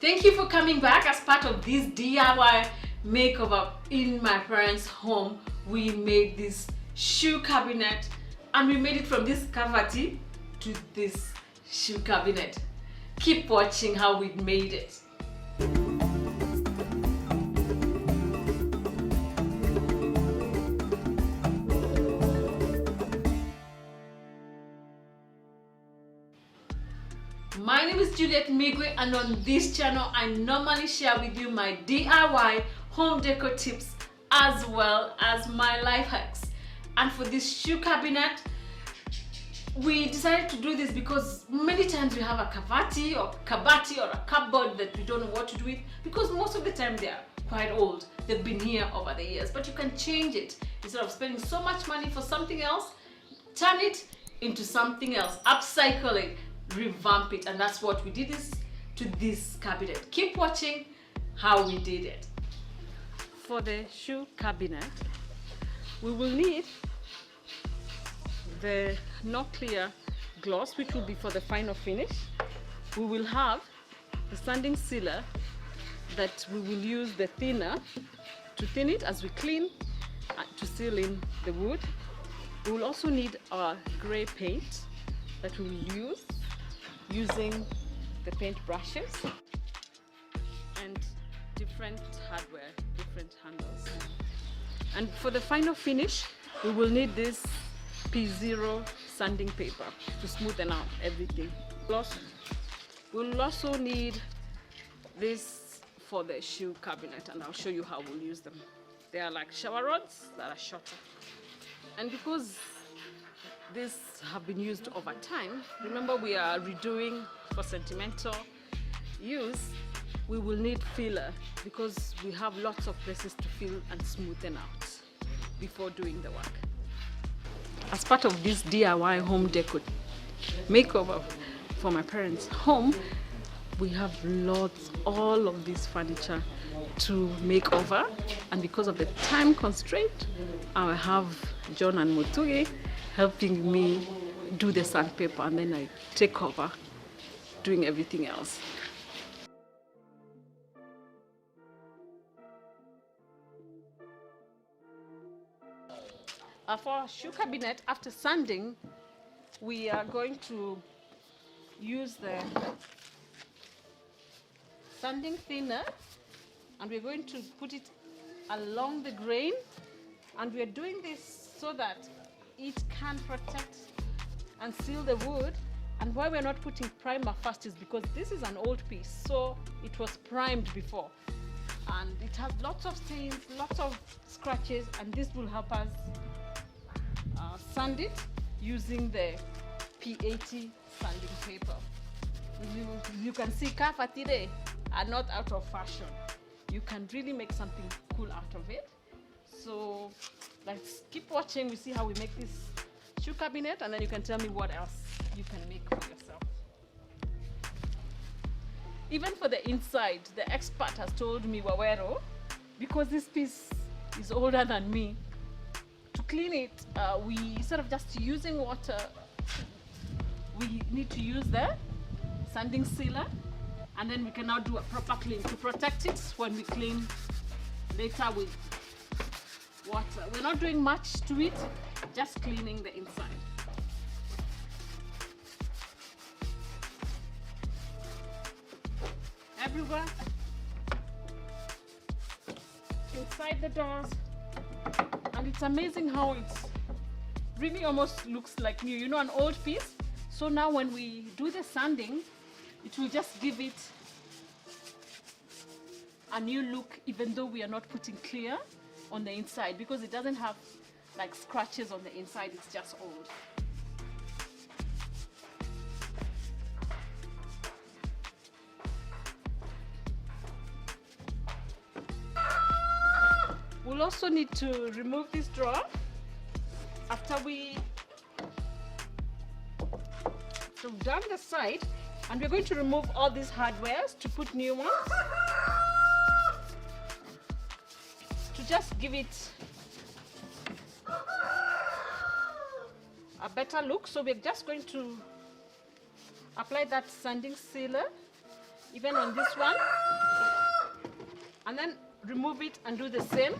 Thank you for coming back as part of this DIY makeover in my parents' home. We made this shoe cabinet and we made it from this cavity to this shoe cabinet. Keep watching how we made it. My name is Juliet Migwe, and on this channel I normally share with you my DIY home decor tips as well as my life hacks. And for this shoe cabinet, we decided to do this because many times we have a cavity or kabati or a cupboard that we don't know what to do with, because most of the time they are quite old. They've been here over the years, but you can change it. Instead of spending so much money for something else, turn it into something else, upcycle it, revamp it, and that's what we did to this cabinet. Keep watching how we did it. For the shoe cabinet, we will need the no clear gloss, which will be for the final finish. We will have the sanding sealer that we will use the thinner to thin it as we clean to seal in the wood. We will also need our gray paint that we will use using the paint brushes and different hardware, different handles. And for the final finish, we will need this P0 sanding paper to smoothen out everything. Plus, we'll also need this for the shoe cabinet, and I'll show you how we'll use them. They are like shower rods that are shorter. And because these have been used over time, remember we are redoing for sentimental use, we will need filler because we have lots of places to fill and smoothen out before doing the work. As part of this DIY home decor makeover for my parents' home, we have all of this furniture to make over, and because of the time constraint, I have John and Mutugi helping me do the sandpaper, and then I take over doing everything else. For our shoe cabinet, after sanding, we are going to use the sanding thinner, and we're going to put it along the grain, and we're doing this so that it can protect and seal the wood. And why we're not putting primer first is because this is an old piece, so it was primed before, and it has lots of stains, lots of scratches, and this will help us sand it using the P80 sanding paper. You can see kafatire are not out of fashion. You can really make something cool out of it. So let's keep watching. We see how we make this shoe cabinet, and then you can tell me what else you can make for yourself. Even for the inside, the expert has told me, Wawero, because this piece is older than me, to clean it, we, instead of just using water, we need to use the sanding sealer, and then we can now do a proper clean to protect it when we clean later with water. We're not doing much to it, just cleaning the inside. Everywhere, inside the doors, and it's amazing how it really almost looks like new. You know, an old piece. So now when we do the sanding, it will just give it a new look, even though we are not putting clear on the inside, because it doesn't have like scratches on the inside, it's just old. We'll also need to remove this drawer after we've done the side, and we're going to remove all these hardwares to put new ones to just give it a better look. So we're just going to apply that sanding sealer even on this one, and then remove it and do the same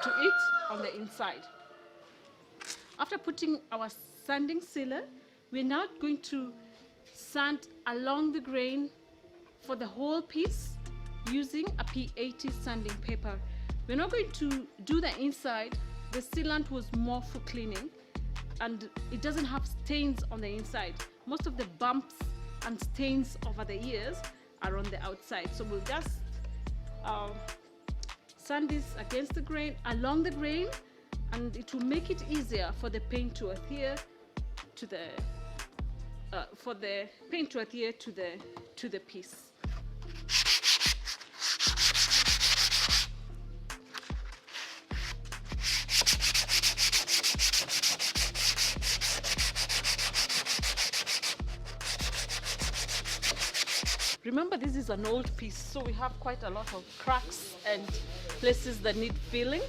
to it on the inside. After putting our sanding sealer, we're now going to sand along the grain for the whole piece using a P80 sanding paper. We're not going to do the inside. The sealant was more for cleaning and it doesn't have stains on the inside. Most of the bumps and stains over the years are on the outside. So we'll just sand this against the grain, along the grain, and it will make it easier for the paint to adhere to the to the piece. Remember, this is an old piece, so we have quite a lot of cracks and places that need filling.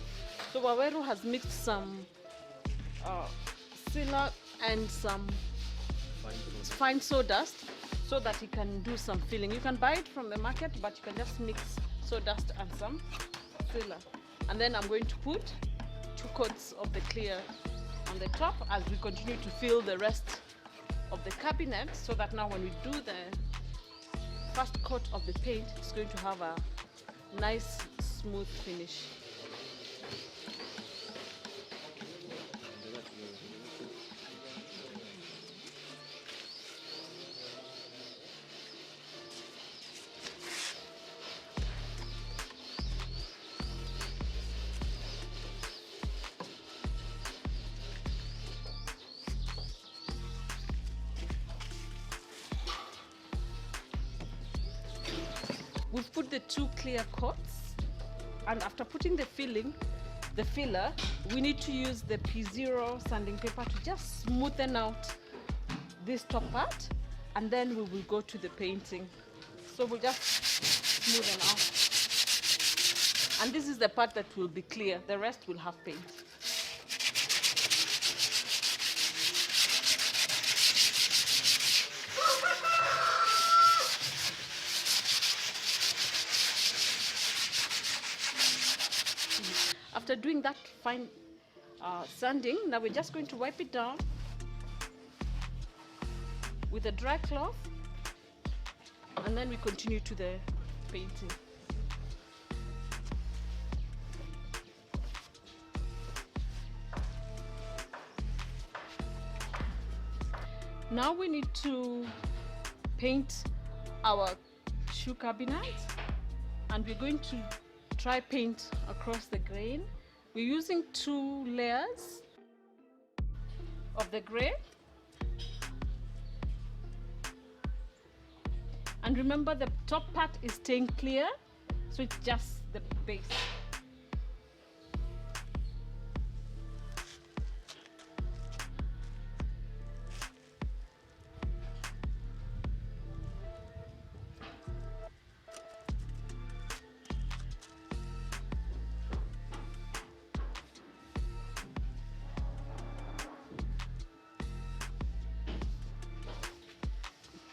So Waweru has mixed some sealer and some fine sawdust so that he can do some filling. You can buy it from the market, but you can just mix sawdust and some sealer. And then I'm going to put 2 coats of the clear on the top as we continue to fill the rest of the cabinet, so that now when we do the first coat of the paint, it's going to have a nice smooth finish. We've put the 2 clear coats, and after putting the filler, we need to use the P0 sanding paper to just smoothen out this top part, and then we will go to the painting. So we'll just smoothen out. And this is the part that will be clear, the rest will have paint. After doing that fine sanding, now we're just going to wipe it down with a dry cloth, and then we continue to the painting. Now we need to paint our shoe cabinet, and we're going to try paint across the grain. We're using 2 layers of the gray, and remember the top part is staying clear, so it's just the base.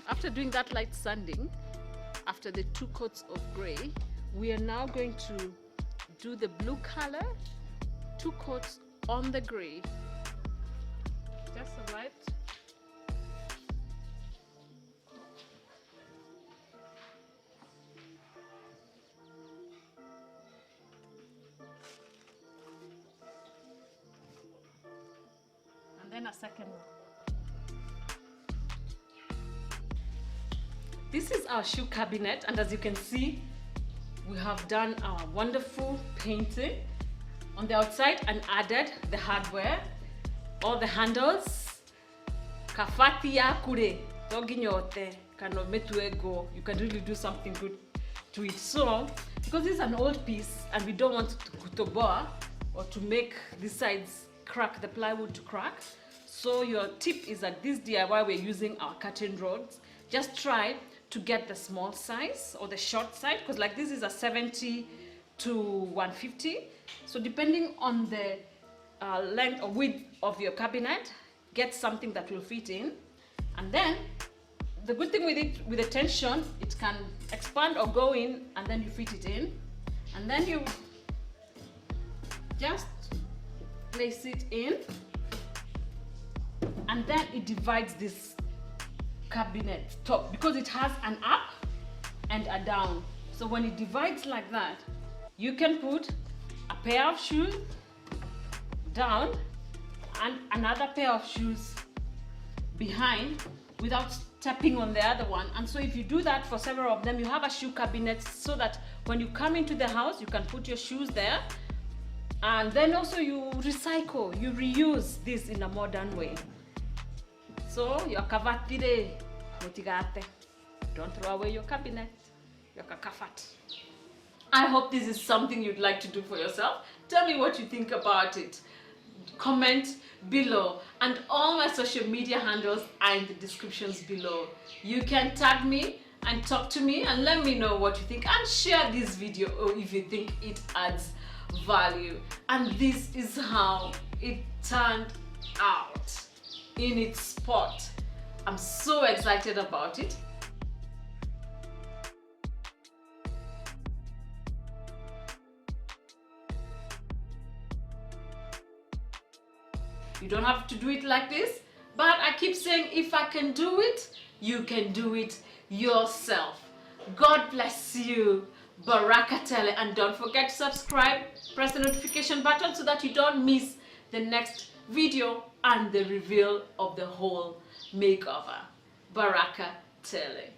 After doing that light sanding, after the 2 coats of gray, we are now going to do the blue color, 2 coats on the gray. Just a light. And then a second one. This is our shoe cabinet, and as you can see, we have done our wonderful painting on the outside and added the hardware, all the handles. Kafati yakure, toginyote, kanometuego. You can really do something good to it. So, because this is an old piece and we don't want to kutoboa or to make the sides crack, the plywood to crack, so your tip is that this DIY we're using our curtain rods. Just try to get the small size or the short side, because like this is a 70 to 150. So depending on the length or width of your cabinet, get something that will fit in. And then the good thing with it, with the tension, it can expand or go in, and then you fit it in, and then you just place it in, and then it divides this cabinet top because it has an up and a down. So when it divides like that, you can put a pair of shoes down and another pair of shoes behind without stepping on the other one. And so if you do that for several of them, you have a shoe cabinet so that when you come into the house, you can put your shoes there. And then also you recycle, you reuse this in a modern way. So your kavatire motigate. Don't throw away your cabinet. Your kakafat. I hope this is something you'd like to do for yourself. Tell me what you think about it. Comment below, and all my social media handles are in the descriptions below. You can tag me and talk to me and let me know what you think, and share this video or if you think it adds value. And this is how it turned out in its spot. I'm so excited about it. You don't have to do it like this, but I keep saying if I can do it, you can do it yourself. God bless you. Baraka Tele, and don't forget to subscribe, press the notification button so that you don't miss the next video and the reveal of the whole makeover. Baraka Tele.